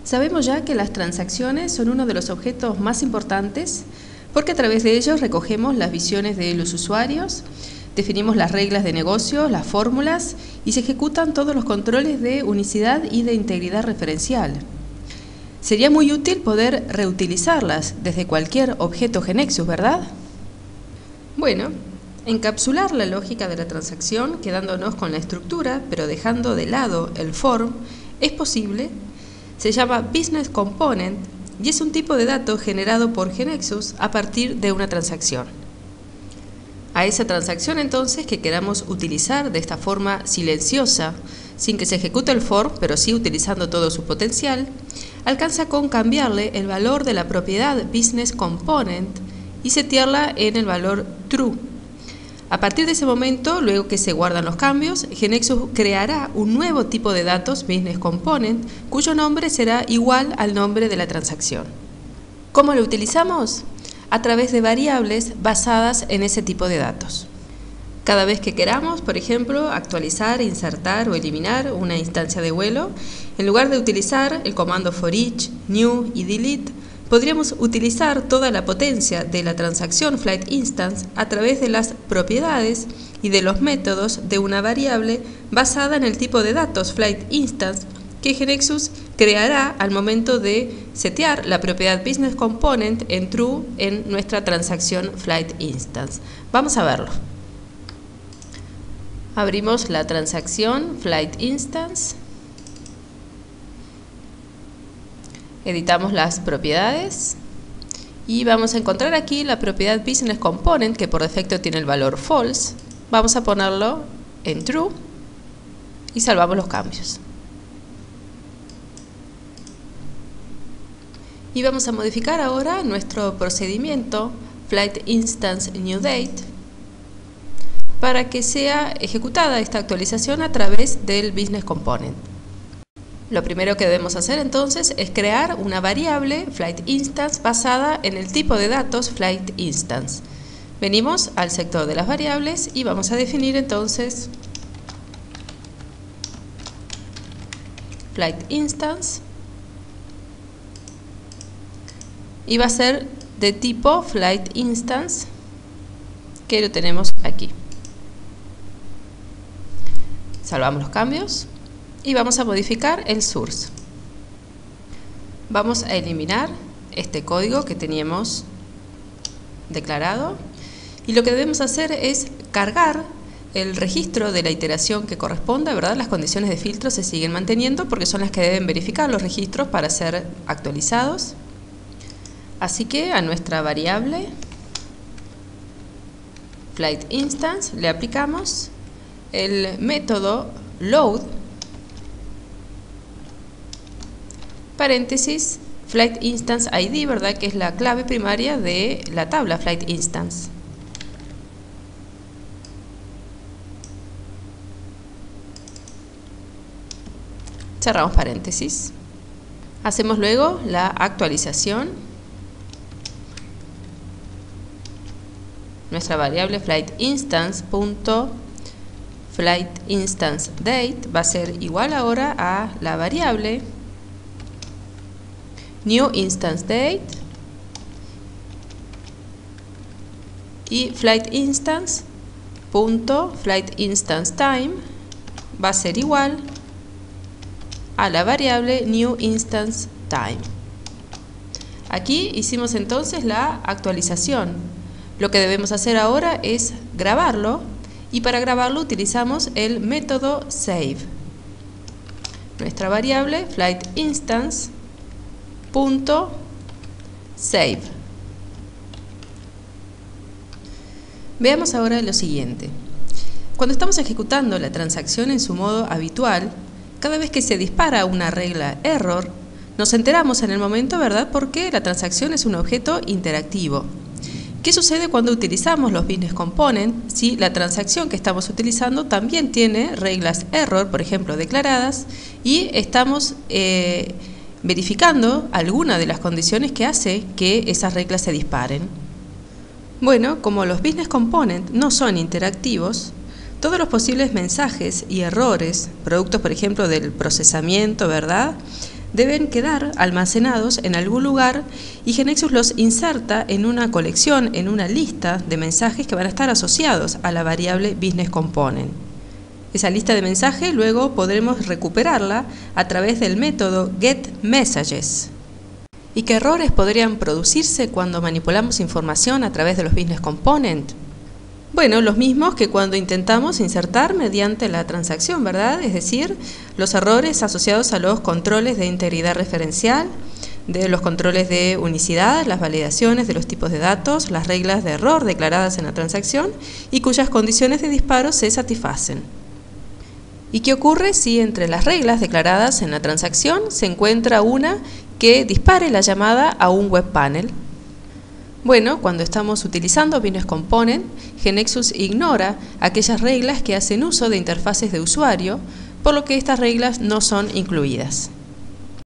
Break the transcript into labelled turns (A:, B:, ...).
A: Sabemos ya que las transacciones son uno de los objetos más importantes porque a través de ellos recogemos las visiones de los usuarios, definimos las reglas de negocio, las fórmulas y se ejecutan todos los controles de unicidad y de integridad referencial. Sería muy útil poder reutilizarlas desde cualquier objeto GeneXus, ¿verdad? Bueno, encapsular la lógica de la transacción quedándonos con la estructura, pero dejando de lado el form, es posible. Se llama Business Component y es un tipo de dato generado por GeneXus a partir de una transacción. A esa transacción entonces que queramos utilizar de esta forma silenciosa, sin que se ejecute el form, pero sí utilizando todo su potencial, alcanza con cambiarle el valor de la propiedad Business Component y setearla en el valor True. A partir de ese momento, luego que se guardan los cambios, GeneXus creará un nuevo tipo de datos Business Component cuyo nombre será igual al nombre de la transacción. ¿Cómo lo utilizamos? A través de variables basadas en ese tipo de datos. Cada vez que queramos, por ejemplo, actualizar, insertar o eliminar una instancia de vuelo, en lugar de utilizar el comando for each, new y delete, podríamos utilizar toda la potencia de la transacción flight instance a través de las propiedades y de los métodos de una variable basada en el tipo de datos flight instance que GeneXus creará al momento de setear la propiedad Business Component en True en nuestra transacción flight instance. Vamos a verlo. Abrimos la transacción flight instance. Editamos las propiedades y vamos a encontrar aquí la propiedad Business Component que por defecto tiene el valor false. Vamos a ponerlo en True y salvamos los cambios. Y vamos a modificar ahora nuestro procedimiento flight instance new date para que sea ejecutada esta actualización a través del Business Component. Lo primero que debemos hacer entonces es crear una variable flight instance basada en el tipo de datos flight instance. Venimos al sector de las variables y vamos a definir entonces flight instance y va a ser de tipo flight instance, que lo tenemos aquí. Salvamos los cambios y vamos a modificar el source. Vamos a eliminar este código que teníamos declarado y lo que debemos hacer es cargar el registro de la iteración que corresponda, ¿verdad? Las condiciones de filtro se siguen manteniendo porque son las que deben verificar los registros para ser actualizados. Así que a nuestra variable flight instance le aplicamos el método load paréntesis flight instance ID, ¿verdad? Que es la clave primaria de la tabla flight instance. Cerramos paréntesis. Hacemos luego la actualización. Nuestra variable flight instance date va a ser igual ahora a la variable new instance date y flight instance time va a ser igual a la variable new instance time. Aquí hicimos entonces la actualización. Lo que debemos hacer ahora es grabarlo y para grabarlo utilizamos el método save. Nuestra variable flight instance save. Veamos ahora lo siguiente. Cuando estamos ejecutando la transacción en su modo habitual, cada vez que se dispara una regla error, nos enteramos en el momento, ¿verdad? Porque la transacción es un objeto interactivo. ¿Qué sucede cuando utilizamos los Business Component? Si la transacción que estamos utilizando también tiene reglas error, por ejemplo, declaradas, y estamos verificando alguna de las condiciones que hace que esas reglas se disparen. Bueno, como los Business Component no son interactivos, todos los posibles mensajes y errores, productos, por ejemplo, del procesamiento, ¿verdad?, deben quedar almacenados en algún lugar y GeneXus los inserta en una colección, en una lista de mensajes que van a estar asociados a la variable Business Component. Esa lista de mensajes luego podremos recuperarla a través del método getMessages. ¿Y qué errores podrían producirse cuando manipulamos información a través de los Business Component? Bueno, los mismos que cuando intentamos insertar mediante la transacción, ¿verdad? Es decir, los errores asociados a los controles de integridad referencial, de los controles de unicidad, las validaciones de los tipos de datos, las reglas de error declaradas en la transacción y cuyas condiciones de disparo se satisfacen. ¿Y qué ocurre si entre las reglas declaradas en la transacción se encuentra una que dispare la llamada a un web panel? Bueno, cuando estamos utilizando Business Component, GeneXus ignora aquellas reglas que hacen uso de interfaces de usuario, por lo que estas reglas no son incluidas.